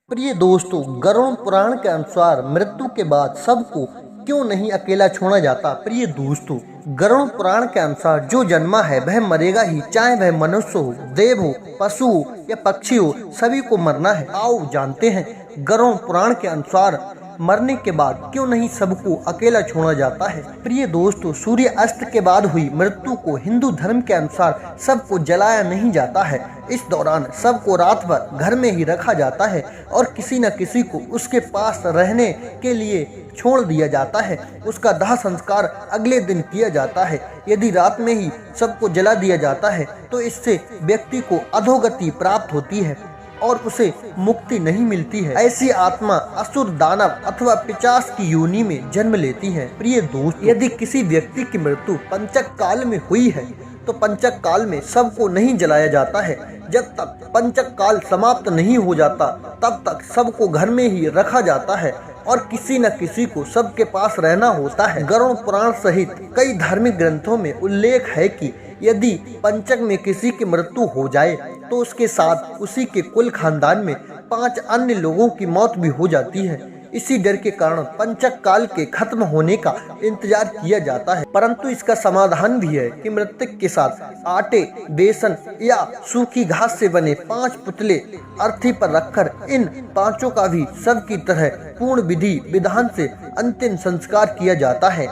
प्रिय दोस्तों, गरुड़ पुराण के अनुसार मृत्यु के बाद सबको क्यों नहीं अकेला छोड़ा जाता। प्रिय दोस्तों, गरुड़ पुराण के अनुसार जो जन्मा है वह मरेगा ही, चाहे वह मनुष्य हो, देव हो, पशु हो या पक्षी हो, सभी को मरना है। आओ जानते हैं गरुड़ पुराण के अनुसार मरने के बाद क्यों नहीं सबको अकेला छोड़ा जाता है। प्रिय दोस्तों, सूर्य अस्त के बाद हुई मृत्यु को हिंदू धर्म के अनुसार सबको जलाया नहीं जाता है। इस दौरान सबको रात भर घर में ही रखा जाता है और किसी न किसी को उसके पास रहने के लिए छोड़ दिया जाता है। उसका दाह संस्कार अगले दिन किया जाता है। यदि रात में ही सबको जला दिया जाता है तो इससे व्यक्ति को अधोगति प्राप्त होती है और उसे मुक्ति नहीं मिलती है। ऐसी आत्मा असुर, दानव अथवा पिशाच की योनि में जन्म लेती है। प्रिय दोस्त, यदि किसी व्यक्ति की मृत्यु पंचक काल में हुई है तो पंचक काल में सबको नहीं जलाया जाता है। जब तक पंचक काल समाप्त नहीं हो जाता तब तक सबको घर में ही रखा जाता है और किसी न किसी को सबके पास रहना होता है। गरुड़ पुराण सहित कई धार्मिक ग्रंथों में उल्लेख है कि यदि पंचक में किसी की मृत्यु हो जाए तो उसके साथ उसी के कुल खानदान में 5 अन्य लोगों की मौत भी हो जाती है। इसी डर के कारण पंचक काल के खत्म होने का इंतजार किया जाता है। परंतु इसका समाधान भी है कि मृतक के साथ आटे, बेसन या सूखी घास से बने 5 पुतले अर्थी पर रखकर इन 5 का भी सब की तरह पूर्ण विधि विधान से अंतिम संस्कार किया जाता है।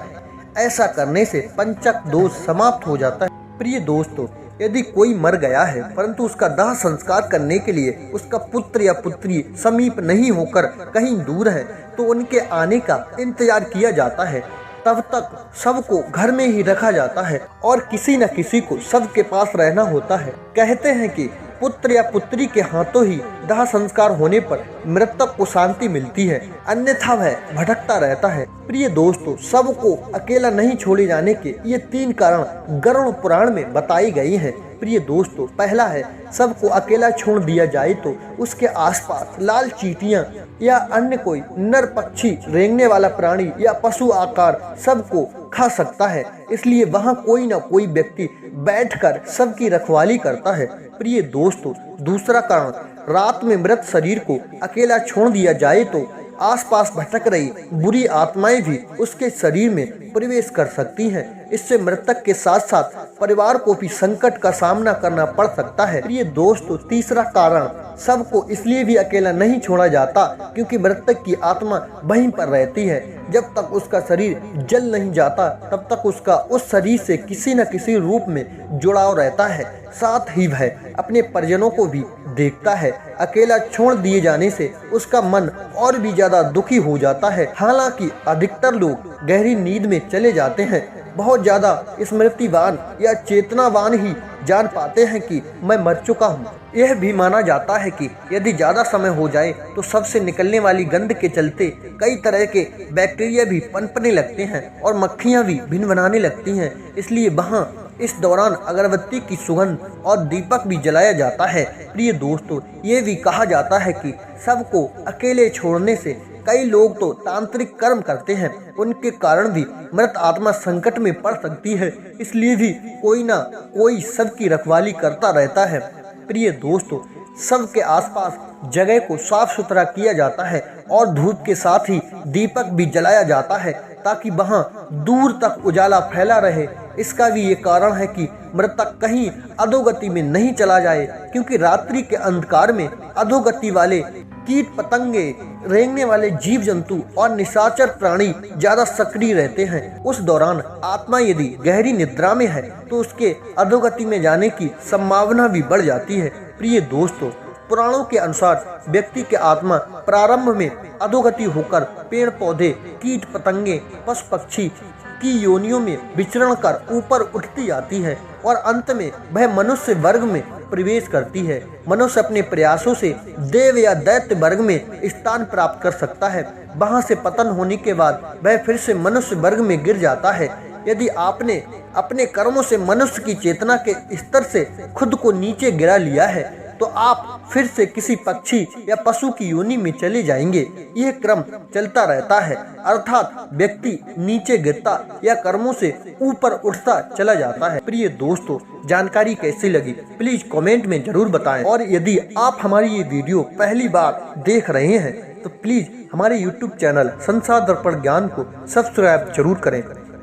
ऐसा करने से पंचक दोष समाप्त हो जाता है। प्रिय दोस्तों, यदि कोई मर गया है परंतु उसका दाह संस्कार करने के लिए उसका पुत्र या पुत्री समीप नहीं होकर कहीं दूर है तो उनके आने का इंतजार किया जाता है। तब तक सबको घर में ही रखा जाता है और किसी न किसी को सबके पास रहना होता है। कहते हैं कि पुत्र या पुत्री के हाथों ही दाह संस्कार होने पर मृतक को शांति मिलती है, अन्यथा वह भटकता रहता है। प्रिय दोस्तों, सबको अकेला नहीं छोड़े जाने के ये 3 कारण गरुड़ पुराण में बताई गई हैं। प्रिय दोस्तों, पहला है सबको अकेला छोड़ दिया जाए तो उसके आसपास लाल चींटियां या अन्य कोई नर पक्षी, रेंगने वाला प्राणी या पशु आकार सबको खा सकता है, इसलिए वहां कोई न कोई व्यक्ति बैठकर सबकी रखवाली करता है। प्रिय दोस्तों, दूसरा कारण, रात में मृत शरीर को अकेला छोड़ दिया जाए तो आसपास भटक रही बुरी आत्माएं भी उसके शरीर में प्रवेश कर सकती हैं। इससे मृतक के साथ साथ परिवार को भी संकट का सामना करना पड़ सकता है। प्रिय दोस्तों, तीसरा कारण, सबको इसलिए भी अकेला नहीं छोड़ा जाता क्योंकि मृतक की आत्मा वहीं पर रहती है। जब तक उसका शरीर जल नहीं जाता तब तक उसका उस शरीर से किसी न किसी रूप में जुड़ाव रहता है। साथ ही वह अपने परिजनों को भी देखता है। अकेला छोड़ दिए जाने से उसका मन और भी ज्यादा दुखी हो जाता है। हालांकि अधिकतर लोग गहरी नींद में चले जाते हैं। बहुत ज्यादा स्मृतिवान या चेतनावान ही जान पाते हैं कि मैं मर चुका हूँ। यह भी माना जाता है कि यदि ज्यादा समय हो जाए तो सबसे निकलने वाली गंध के चलते कई तरह के बैक्टीरिया भी पनपने लगते हैं और मक्खियाँ भी भिन बनाने लगती हैं। इसलिए वहाँ इस दौरान अगरबत्ती की सुगंध और दीपक भी जलाया जाता है। प्रिय दोस्तों, ये भी कहा जाता है कि सबको अकेले छोड़ने से कई लोग तो तांत्रिक कर्म करते हैं, उनके कारण भी मृत आत्मा संकट में पड़ सकती है। इसलिए भी कोई ना कोई सबकी रखवाली करता रहता है। प्रिय दोस्तों, सबके आसपास जगह को साफ सुथरा किया जाता है और धूप के साथ ही दीपक भी जलाया जाता है ताकि वहां दूर तक उजाला फैला रहे। इसका भी ये कारण है कि मृतक कहीं अधोगति में नहीं चला जाए, क्योंकि रात्रि के अंधकार में अधोगति वाले कीट पतंगे, रेंगने वाले जीव जंतु और निशाचर प्राणी ज्यादा सक्रिय रहते हैं। उस दौरान आत्मा यदि गहरी निद्रा में है तो उसके अधोगति में जाने की संभावना भी बढ़ जाती है। प्रिय दोस्तों, पुराणों के अनुसार व्यक्ति की आत्मा प्रारंभ में अधोगति होकर पेड़ पौधे, कीट पतंगे, पशु पक्षी की योनियों में विचरण कर ऊपर उठती आती है और अंत में वह मनुष्य वर्ग में प्रवेश करती है। मनुष्य अपने प्रयासों से देव या दैत्य वर्ग में स्थान प्राप्त कर सकता है। वहां से पतन होने के बाद वह फिर से मनुष्य वर्ग में गिर जाता है। यदि आपने अपने कर्मों से मनुष्य की चेतना के स्तर से खुद को नीचे गिरा लिया है तो तो आप फिर से किसी पक्षी या पशु की योनि में चले जाएंगे। यह क्रम चलता रहता है, अर्थात व्यक्ति नीचे गिरता या कर्मों से ऊपर उठता चला जाता है। प्रिय दोस्तों, जानकारी कैसी लगी प्लीज कमेंट में जरूर बताएं, और यदि आप हमारी ये वीडियो पहली बार देख रहे हैं तो प्लीज हमारे YouTube चैनल संसार दर्पण ज्ञान को सब्सक्राइब जरूर करें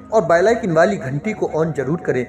और बेल आइकन वाली घंटी को ऑन जरूर करें।